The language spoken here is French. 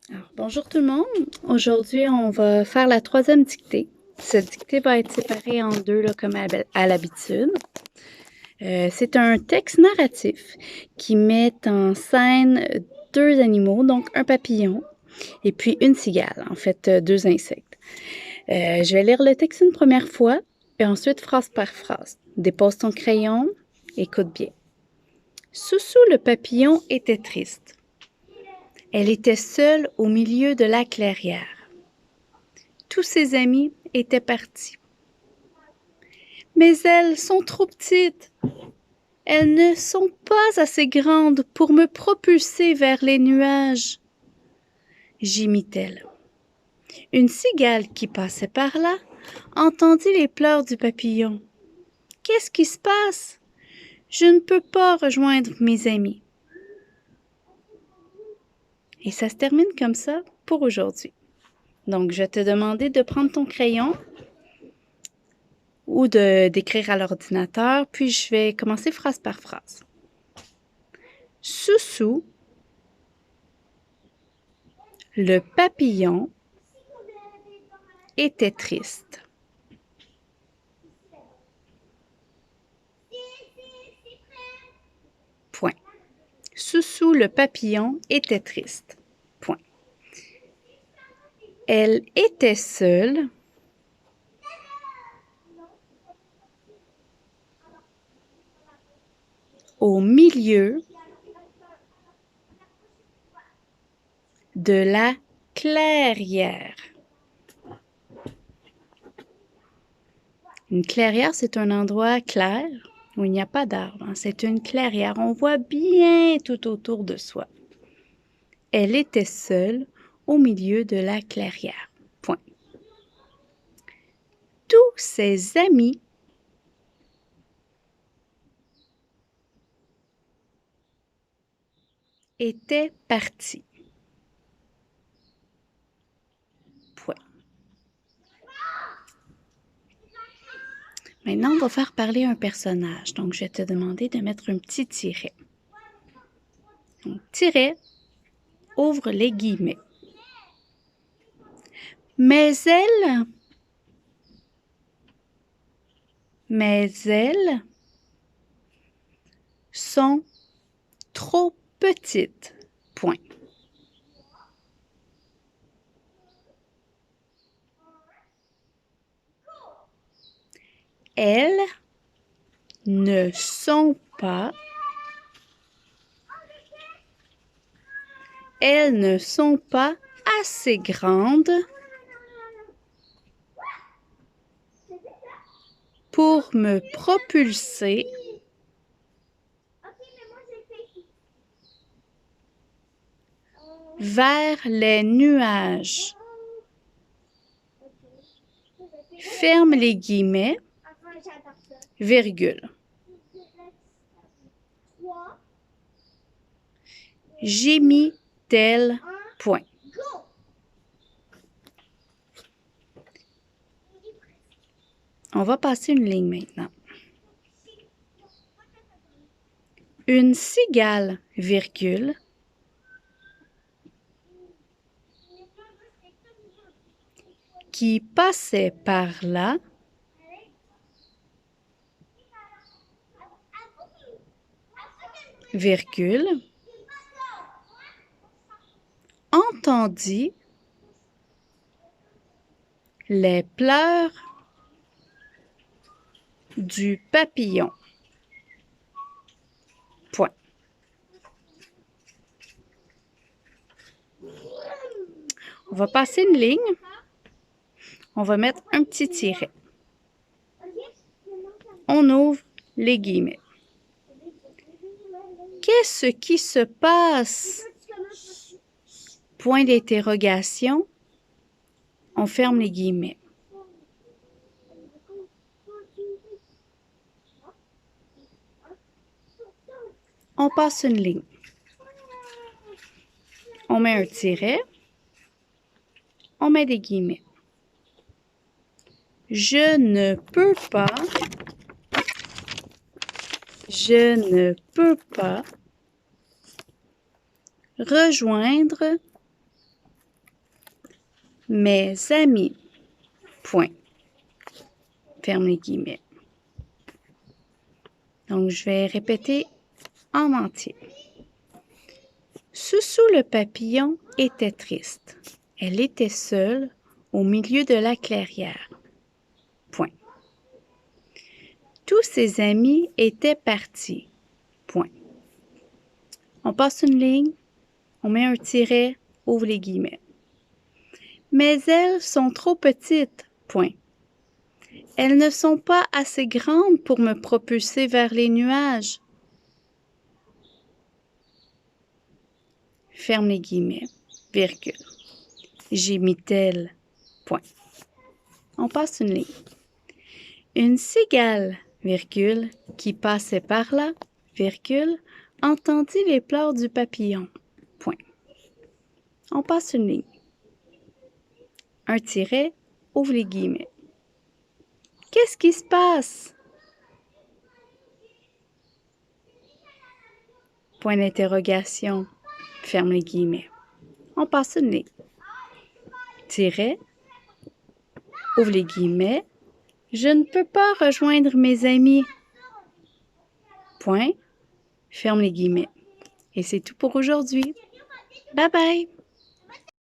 Alors, bonjour tout le monde. Aujourd'hui, on va faire la troisième dictée. Cette dictée va être séparée en deux, là, comme à l'habitude. C'est un texte narratif qui met en scène deux animaux, donc un papillon et puis une cigale, en fait, deux insectes. Je vais lire le texte une première fois et ensuite phrase par phrase. Dépose ton crayon, écoute bien. Soussou le papillon était triste. Elle était seule au milieu de la clairière. Tous ses amis étaient partis. Mais elles sont trop petites. Elles ne sont pas assez grandes pour me propulser vers les nuages, gémit-elle. Une cigale qui passait par là entendit les pleurs du papillon. Qu'est-ce qui se passe? Je ne peux pas rejoindre mes amis. Et ça se termine comme ça pour aujourd'hui. Donc, je vais te demander de prendre ton crayon ou d'écrire à l'ordinateur, puis je vais commencer phrase par phrase. Soussou, le papillon, était triste. Point. Soussou, le papillon, était triste. Point. Elle était seule. Au milieu de la clairière. Une clairière, c'est un endroit clair où il n'y a pas d'arbres. C'est une clairière. On voit bien tout autour de soi. Elle était seule au milieu de la clairière. Point. Tous ses amis étaient partis. Point. Maintenant, on va faire parler un personnage. Donc, je vais te demander de mettre un petit tiret. Donc, tiret, ouvre les guillemets. Mais elles sont trop petites. Point. Elles ne sont pas assez grandes pour me propulser vers les nuages. Ferme les guillemets, virgule. Gémit-elle, point. On va passer une ligne maintenant. Une cigale, virgule, qui passait par là, virgule, entendit les pleurs du papillon. Point. On va passer une ligne. On va mettre un petit tiret. On ouvre les guillemets. Qu'est-ce qui se passe? Point d'interrogation. On ferme les guillemets. On passe une ligne. On met un tiret. On met des guillemets. Je ne peux pas rejoindre Mes amis. Point. Ferme les guillemets. Donc, je vais répéter en entier. Soussou le papillon était triste. Elle était seule au milieu de la clairière. Point. Tous ses amis étaient partis. Point. On passe une ligne, on met un tiret, ouvre les guillemets. Mais elles sont trop petites. Point. Elles ne sont pas assez grandes pour me propulser vers les nuages. Ferme les guillemets, virgule. Gémit-elle. Point. On passe une ligne. Une cigale, virgule, qui passait par là, virgule, entendit les pleurs du papillon. Point. On passe une ligne. Un tiret, ouvre les guillemets. Qu'est-ce qui se passe? Point d'interrogation. Ferme les guillemets. On passe une ligne. Tiret, ouvre les guillemets. Je ne peux pas rejoindre mes amis. Point. Ferme les guillemets. Et c'est tout pour aujourd'hui. Bye bye!